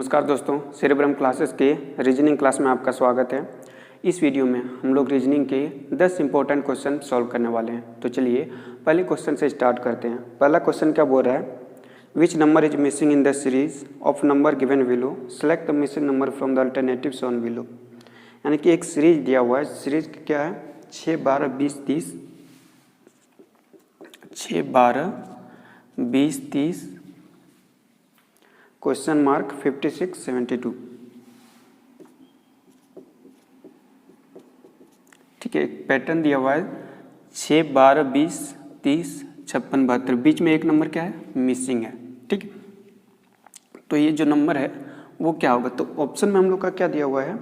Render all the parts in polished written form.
नमस्कार दोस्तों, cerebrum classes के रीजनिंग क्लास में आपका स्वागत है। इस वीडियो में हम लोग रीजनिंग के 10 इंपॉर्टेंट क्वेश्चन सॉल्व करने वाले हैं। तो चलिए पहले क्वेश्चन से स्टार्ट करते हैं। पहला क्वेश्चन क्या बोल रहा है, which number is missing in the series of number given below, select the missing number from the alternative shown below. यानी कि एक सीरीज दिया हुआ है, सीरीज क्या है 6, 12, 20, 30, 6, 12, 20, 30, क्वेश्चन मार्क 56, 72। ठीक है, एक पैटर्न दिया हुआ है 6, 12, 20, 30, 56, 72। बीच में एक नंबर क्या है, मिसिंग है। ठीक है, तो ये जो नंबर है वो क्या होगा, तो ऑप्शन में हम लोग का क्या दिया हुआ है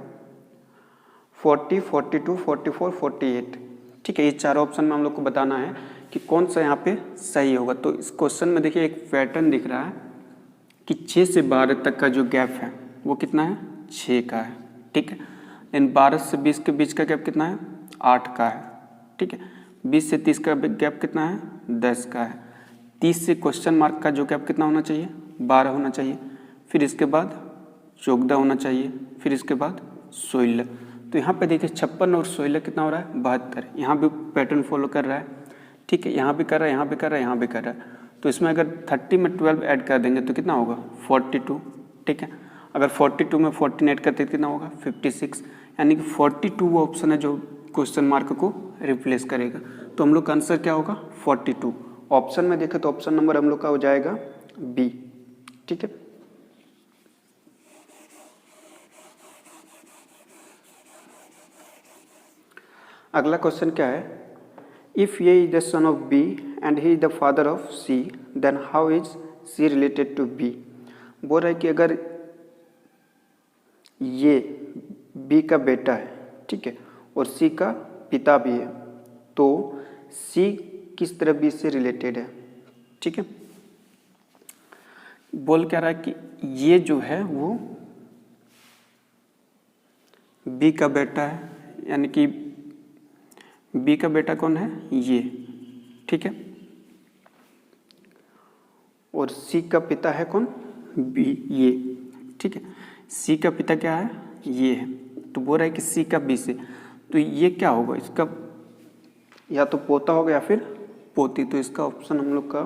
40, 42, 44, 48। ठीक है, ये चारों ऑप्शन में हम लोग को बताना है कि कौन सा यहाँ पे सही होगा। तो इस क्वेश्चन में देखिए एक पैटर्न दिख रहा है कि 6 से 12 तक का जो गैप है वो कितना है, 6 का है। ठीक है, लेकिन 12 से 20 के बीच का गैप कितना है, 8 का है। ठीक है, 20 से 30 का गैप कितना है, 10 का है। 30 से क्वेश्चन मार्क का जो गैप कितना होना चाहिए, 12 होना चाहिए। फिर इसके बाद 14 होना चाहिए, फिर इसके बाद 16। तो यहाँ पे देखिए 56 और 16 कितना हो रहा है, 72। यहाँ भी पैटर्न फॉलो कर रहा है। ठीक है, यहाँ भी कर रहा है, यहाँ भी कर रहा है, यहाँ भी कर रहा है। तो इसमें अगर 30 में 12 ऐड कर देंगे तो कितना होगा, 42। ठीक है, अगर 42 में 14 ऐड करते तो कितना होगा, 56। यानी कि 42 वो ऑप्शन है जो क्वेश्चन मार्क को रिप्लेस करेगा। तो हम लोग का आंसर क्या होगा, 42। ऑप्शन में देखें तो ऑप्शन नंबर हम लोग का हो जाएगा बी। ठीक है, अगला क्वेश्चन क्या है, if A is the son of B and he is the father of C, then how is C related to B. बोल रहा है कि अगर ये बी का बेटा है, ठीक है, और सी का पिता भी है, तो सी किस तरह बी से रिलेटेड है। ठीक है, बोल क्या रहा है कि ये जो है वो बी का बेटा है, यानी कि बी का बेटा कौन है, ये। ठीक है, और सी का पिता है कौन, बी, ये। ठीक है, सी का पिता क्या है, ये है। तो बोल रहा है कि सी का बी से, तो ये क्या होगा, इसका या तो पोता होगा या फिर पोती। तो इसका ऑप्शन हम लोग का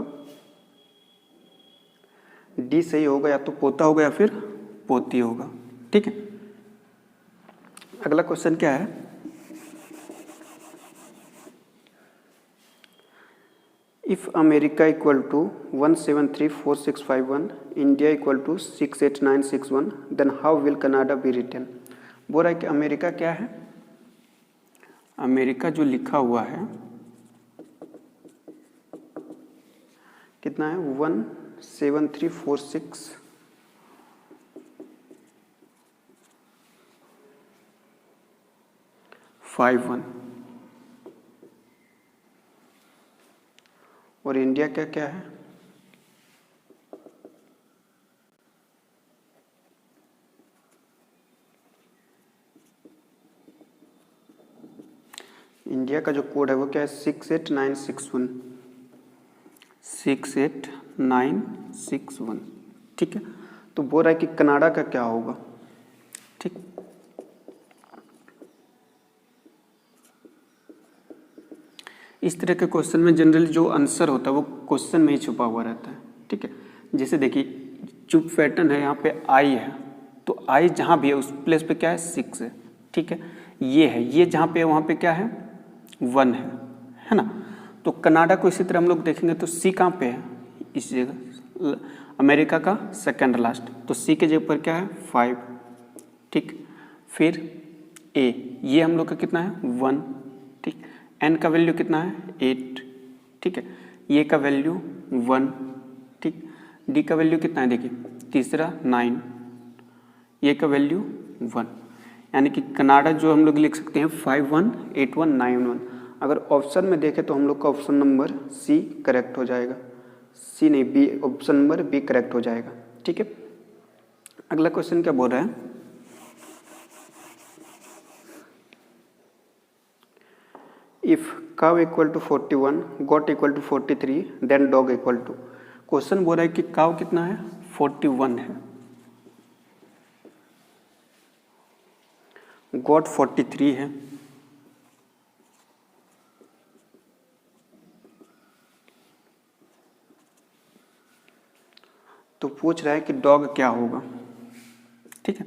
डी सही होगा, या तो पोता होगा या फिर पोती होगा। ठीक है, अगला क्वेश्चन क्या है, if America equal to 1734651, India equal to 68961, then how will Canada be written। बोल रहा है कि अमेरिका क्या है, अमेरिका जो लिखा हुआ है कितना है, 1734651, और इंडिया क्या क्या है, इंडिया का जो कोड है वो क्या है, 68961, 68961। ठीक है, तो बोल रहा है कि कनाडा का क्या होगा। ठीक, इस तरह के क्वेश्चन में जनरली जो आंसर होता है वो क्वेश्चन में ही छुपा हुआ रहता है। ठीक है, जैसे देखिए चुप पैटर्न है, यहाँ पे आई है, तो आई जहाँ भी है उस प्लेस पे क्या है, 6 है। ठीक है, ये है, ये जहाँ पे है वहाँ पे क्या है, 1 है ना। तो कनाडा को इसी तरह हम लोग देखेंगे तो सी कहाँ पे है, इस जगह, अमेरिका का सेकंड लास्ट, तो सी के जगह पर क्या है, 5। ठीक, फिर ए, ये हम लोग का कितना है, 1। ठीक, एन का वैल्यू कितना है, 8। ठीक है, ये का वैल्यू 1। ठीक, डी का वैल्यू कितना है, देखिए तीसरा 9, ये का वैल्यू 1। यानी कि कनाडा जो हम लोग लिख सकते हैं 518191। अगर ऑप्शन में देखें तो हम लोग का ऑप्शन नंबर सी करेक्ट हो जाएगा, सी नहीं B, option number B correct हो जाएगा। ठीक है, अगला क्वेश्चन क्या बोल रहा है, if cow equal to 41, goat equal to 43, then dog equal to. Question बोल रहा है कि काव कितना है, 41 है, गॉट 43 है, तो पूछ रहा है कि डॉग क्या होगा। ठीक है,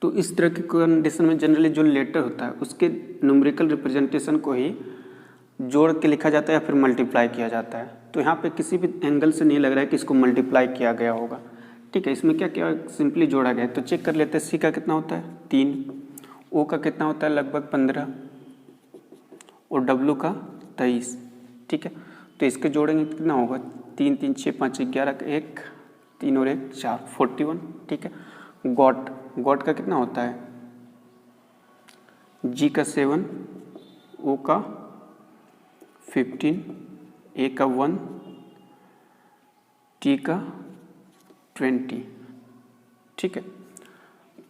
तो इस तरह की कंडीशन में जनरली जो लेटर होता है उसके न्यूमेरिकल रिप्रेजेंटेशन को ही जोड़ के लिखा जाता है या फिर मल्टीप्लाई किया जाता है। तो यहाँ पे किसी भी एंगल से नहीं लग रहा है कि इसको मल्टीप्लाई किया गया होगा। ठीक है, इसमें क्या क्या सिंपली जोड़ा गया है, तो चेक कर लेते हैं। सी का कितना होता है 3, ओ का कितना होता है लगभग 15 और डब्लू का 23। ठीक है, तो इसके जोड़ेंगे कितना होगा 3 3 6 5 11 1 3 और 1 4 41। ठीक है, गॉट का कितना होता है जी का 7, ओ का 15, ए का 1, टी का 20। ठीक है,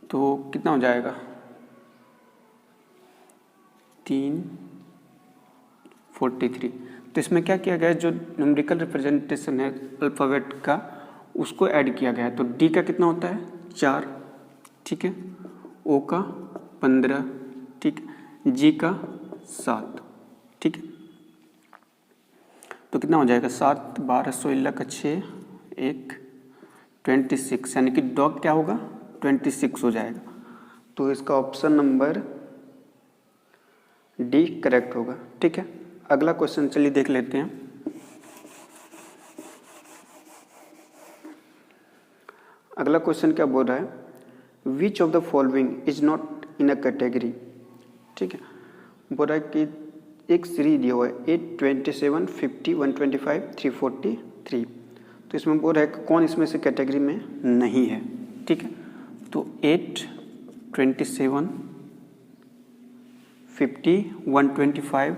तो कितना हो जाएगा 3 43। तो इसमें क्या किया गया है, जो न्यूमेरिकल रिप्रेजेंटेशन है अल्फ़ाबेट का उसको ऐड किया गया है। तो डी का कितना होता है 4, ठीक है, ओ का 15, ठीक है, जी का 7। ठीक है, तो कितना हो जाएगा 7 12 16 का 6 1 26, यानी कि डॉग क्या होगा 26 हो जाएगा। तो इसका ऑप्शन नंबर डी करेक्ट होगा। ठीक है, अगला क्वेश्चन चलिए देख लेते हैं। अगला क्वेश्चन क्या बोल रहा है, which of the following is not in a category. ठीक है, बोल रहा है कि एक सीरीज दिया हुआ है 8 27 50 125 343। तो इसमें बोल रहा है कि कौन इसमें से कैटेगरी में नहीं है। ठीक है, तो 8 27 50 125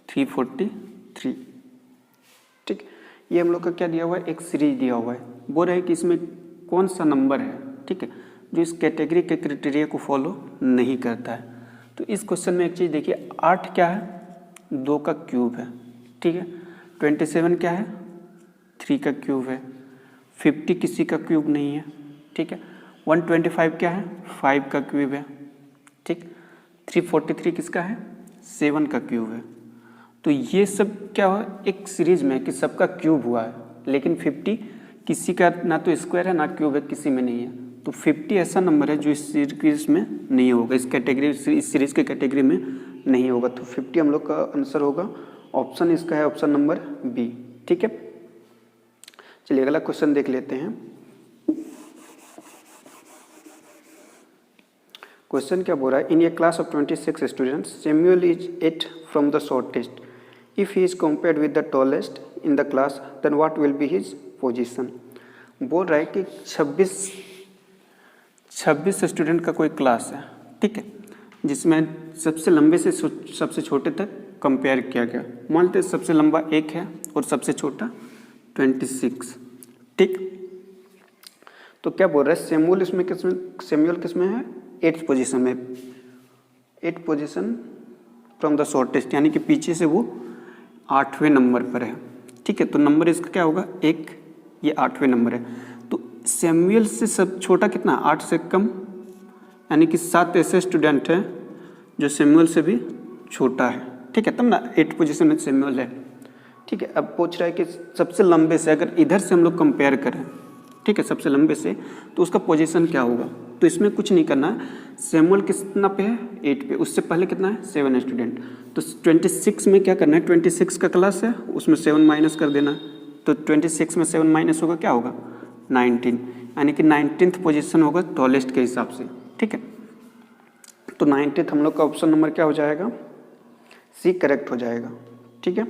343। ठीक, ये हम लोग का क्या दिया हुआ है, एक सीरीज दिया हुआ है। बोल रहे हैं कि इसमें कौन सा नंबर है, ठीक है, जो इस कैटेगरी के क्राइटेरिया को फॉलो नहीं करता है। तो इस क्वेश्चन में एक चीज़ देखिए, 8 क्या है 2 का क्यूब है। ठीक है, 27 क्या है 3 का क्यूब है, 50 किसी का क्यूब नहीं है। ठीक है, 125 क्या है 5 का क्यूब है। ठीक, 343 किसका है 7 का क्यूब है। तो ये सब क्या हुआ एक सीरीज में कि सबका क्यूब हुआ है, लेकिन 50 किसी का ना तो स्क्वायर है ना क्यूब है, किसी में नहीं है। तो 50 ऐसा नंबर है जो इस सीरीज में नहीं होगा, इस कैटेगरी इस सीरीज के कैटेगरी में नहीं होगा। तो 50 हम लोग का आंसर होगा, ऑप्शन इसका है ऑप्शन नंबर बी। ठीक है, चलिए अगला क्वेश्चन देख लेते हैं। क्वेश्चन क्या बोल रहा है, in a class of 26 students Samuel is 8 from the shortest, if he is compared with the tallest in the class then what will be his position. बोल रहा है कि 26 स्टूडेंट का कोई क्लास है, ठीक है, जिसमें सबसे लंबे से सबसे छोटे तक कंपेयर किया गया। मान लेते सबसे लंबा 1 है और सबसे छोटा 26। ठीक, तो क्या बोल रहा है सैमुअल किसमें है 8th पोजीशन में, 8th position from the shortest, यानी कि पीछे से वो 8वें नंबर पर है। ठीक है, तो नंबर इसका क्या होगा 1, ये 8वें नंबर है। तो सैमुअल से सब छोटा कितना 8 से कम, यानी कि 7 ऐसे स्टूडेंट हैं जो सैमुअल से भी छोटा है। ठीक है, तब ना 8th पोजीशन में सैमुअल है। ठीक है, अब पूछ रहा है कि सबसे लंबे से अगर इधर से हम लोग कंपेयर करें, ठीक है, सबसे लंबे से, तो उसका पोजीशन क्या होगा। तो इसमें कुछ नहीं करना है, सैमुअल कितना पे है 8 पे, उससे पहले कितना है 7 स्टूडेंट। तो 26 में क्या करना है, 26 का क्लास है उसमें 7 माइनस कर देना है। तो 26 में 7 माइनस होगा क्या होगा 19, यानी कि 19th पोजीशन होगा टॉलेस्ट के हिसाब से। ठीक है, तो 19th हम लोग का ऑप्शन नंबर क्या हो जाएगा, सी करेक्ट हो जाएगा। ठीक है,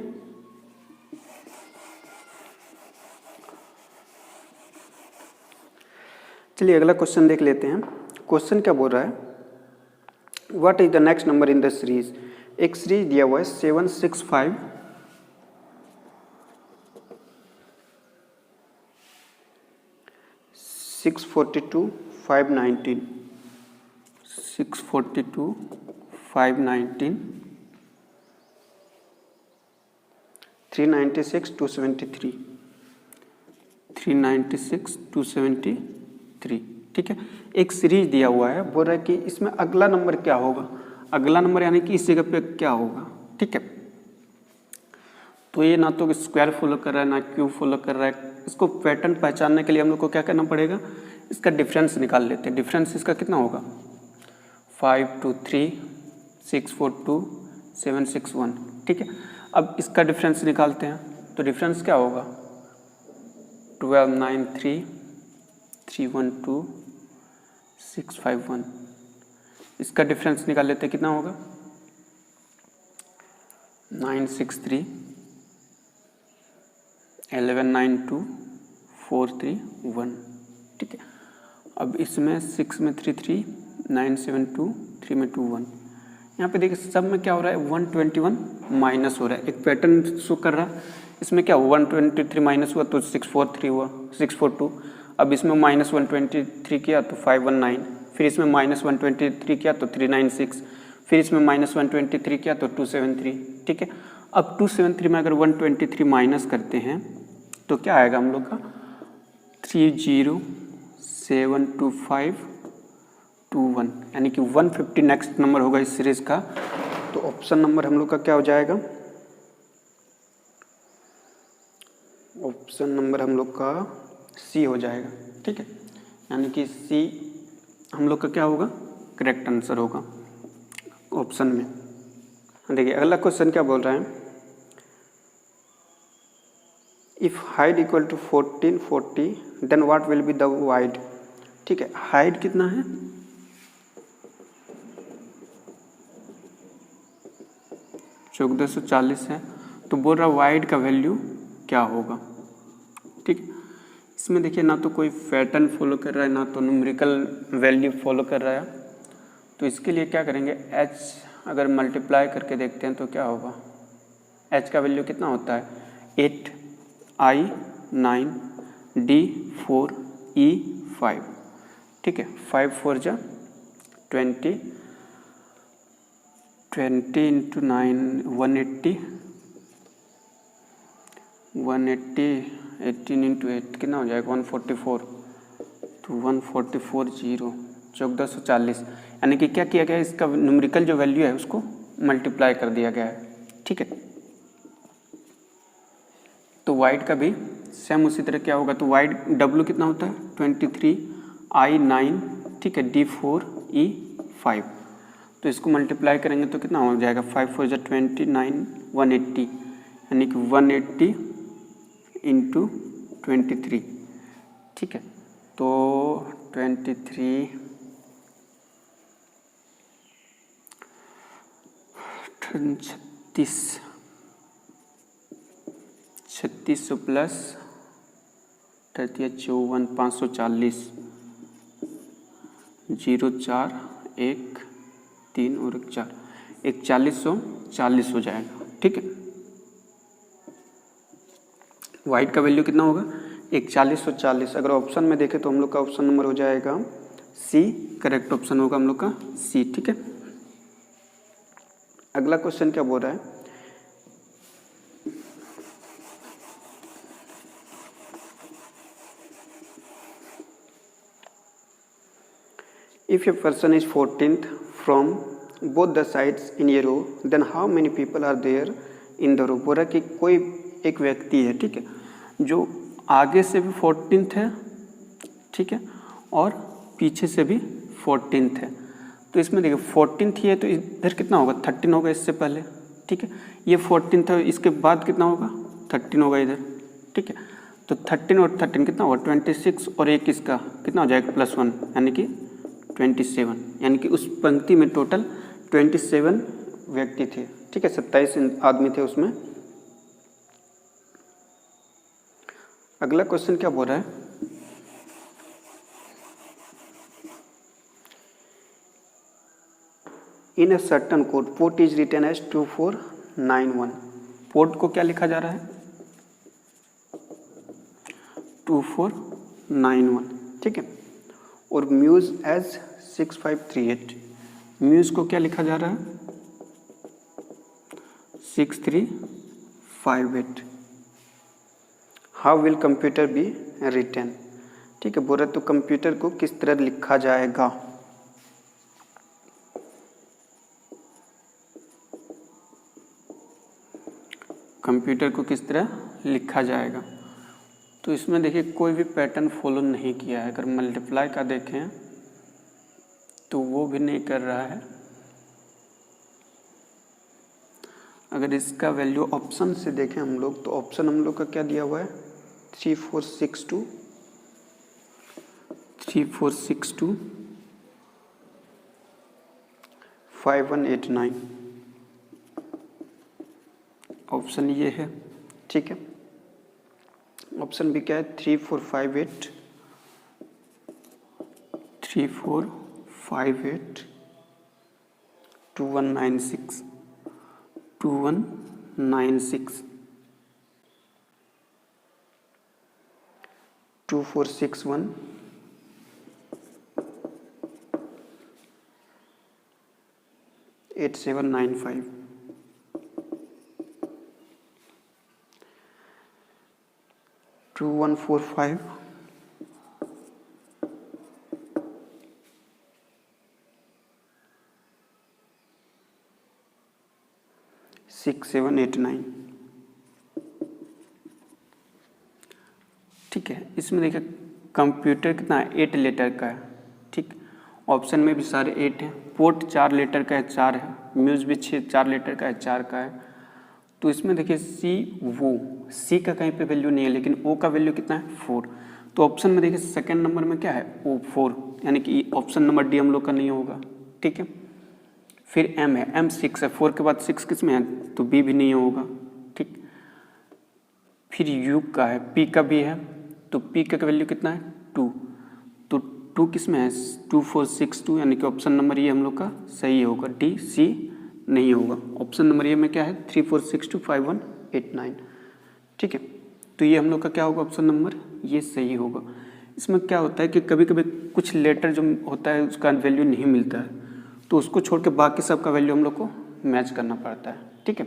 चलिए अगला क्वेश्चन देख लेते हैं। क्वेश्चन क्या बोल रहा है, what is the next number in the series. एक सीरीज दिया हुआ है 765 642 519 642 519 396 273। 396 273, ठीक है। एक सीरीज दिया हुआ है, बोल रहा है कि इसमें अगला नंबर क्या होगा, अगला नंबर यानी कि इस जगह पे क्या होगा, ठीक है। तो ये ना तो स्क्वायर फॉलो कर रहा है ना क्यूब फॉलो कर रहा है। इसको पैटर्न पहचानने के लिए हम लोग को क्या करना पड़ेगा, इसका डिफरेंस निकाल लेते हैं। डिफरेंस इसका कितना होगा, 523 642 761, ठीक है। अब इसका डिफरेंस निकालते हैं, तो डिफरेंस क्या होगा 1293 312 651। इसका डिफरेंस निकाल लेते हैं, कितना होगा 963 1192 431, ठीक है। अब इसमें 6 में 3 972 3 में 21। यहाँ पे देखिए सब में क्या हो रहा है 121 माइनस हो रहा है, एक पैटर्न शो कर रहा है। इसमें क्या 123 माइनस हुआ तो 643 हुआ 642। अब इसमें माइनस 123 किया तो 519, फिर इसमें माइनस 123 किया तो 396, फिर इसमें माइनस 123 किया तो 273, ठीक है। अब 273 में अगर 123 माइनस करते हैं तो क्या आएगा हम लोग का 3072521, यानी कि 150 नेक्स्ट नंबर होगा इस सीरीज का। तो ऑप्शन नंबर हम लोग का क्या हो जाएगा, ऑप्शन नंबर हम लोग का सी हो जाएगा, ठीक है। यानी कि सी हम लोग का क्या होगा, करेक्ट आंसर होगा ऑप्शन में। देखिए अगला क्वेश्चन क्या बोल रहा है, if height equal to 1440 then what will be the wide, ठीक है। हाइट कितना है 1440 है, तो बोल रहा वाइड का वैल्यू क्या होगा, ठीक। इसमें देखिए ना तो कोई पैटर्न फॉलो कर रहा है ना तो न्यूमेरिकल वैल्यू फॉलो कर रहा है। तो इसके लिए क्या करेंगे, h अगर मल्टीप्लाई करके देखते हैं तो क्या होगा, h का वैल्यू कितना होता है 8 I 9 D 4 E 5, ठीक है। 5 4 जा 20 इंटू 9 180 18 इंटू 8 कितना हो जाएगा 144, तो 144 0 1440, यानी कि क्या किया गया है, इसका न्यूमेरिकल जो वैल्यू है उसको मल्टीप्लाई कर दिया गया है, ठीक है। तो वाइड का भी सेम उसी तरह क्या होगा, तो वाइड W कितना होता है 23 I 9, ठीक है, D 4 E 5। तो इसको मल्टीप्लाई करेंगे तो कितना हो जाएगा 5 4 29 180, यानी कि 180 इंटू 23, ठीक है। तो 23 3600 प्लस 54 540 0 4 1 3 और 1 4 4140 हो जाएगा, ठीक है। वाइड का वैल्यू कितना होगा 4140। अगर ऑप्शन में देखें तो हम लोग का ऑप्शन नंबर हो जाएगा सी, करेक्ट ऑप्शन होगा हम लोग का सी, ठीक है। अगला क्वेश्चन क्या बोल रहा है, if a person is 14th from both the sides in a row then how many people are there in the row। बोल रहा है कि कोई एक व्यक्ति है, ठीक है, जो आगे से भी 14th है, ठीक है, और पीछे से भी 14th है। तो इसमें देखिए 14th ही है तो इधर कितना होगा 13 होगा इससे पहले, ठीक है। ये 14th है, इसके बाद कितना होगा 13 होगा इधर, ठीक है। तो 13 और 13 कितना होगा 26, और एक इसका कितना हो जाएगा +1 यानी कि 27, यानी कि उस पंक्ति में टोटल 27 व्यक्ति थे, ठीक है, 27 आदमी थे उसमें। अगला क्वेश्चन क्या बोल रहा है, in a certain code port is written as 2491। Port को क्या लिखा जा रहा है 2491, ठीक है, और म्यूज एज 6538। म्यूज को क्या लिखा जा रहा है 6358। How will computer be written, ठीक है, बोल रहा तो कंप्यूटर को किस तरह लिखा जाएगा। कंप्यूटर को किस तरह लिखा जाएगा, तो इसमें देखिए कोई भी पैटर्न फॉलो नहीं किया है। अगर मल्टीप्लाई का देखें तो वो भी नहीं कर रहा है। अगर इसका वैल्यू ऑप्शन से देखें हम लोग, तो ऑप्शन हम लोग का क्या दिया हुआ है, 3462 5189, ऑप्शन ये है, ठीक है। ऑप्शन भी क्या है, 3458 2196 2461 8795, 2145 6789, ठीक है। इसमें देखिए कंप्यूटर कितना है, 8 लेटर का है, ठीक। ऑप्शन में भी सारे 8 हैं। पोर्ट 4 लेटर का है, 4 है। म्यूज भी 4 लेटर का है, 4 का है। तो इसमें देखिए सी का कहीं पे वैल्यू नहीं है, लेकिन ओ का वैल्यू कितना है, 4। तो ऑप्शन में देखिए सेकंड नंबर में क्या है, ओ 4, यानी कि ऑप्शन नंबर डी हम लोग का नहीं होगा, ठीक है। फिर एम है, एम 6 है, 4 के बाद 6 किस में है, तो बी भी नहीं होगा, ठीक। फिर यू का है, पी का भी है, तो पी का वैल्यू कितना है, 2, तो 2 किस में है, 2462, यानी कि ऑप्शन नंबर ये हम लोग का सही होगा, डी सी नहीं होगा। ऑप्शन नंबर ये में क्या है, 34625189, ठीक है। तो ये हम लोग का क्या होगा, ऑप्शन नंबर ये सही होगा। इसमें क्या होता है कि कभी कभी कुछ लेटर जो होता है उसका वैल्यू नहीं मिलता है, तो उसको छोड़ के बाकी सबका वैल्यू हम लोग को मैच करना पड़ता है, ठीक है।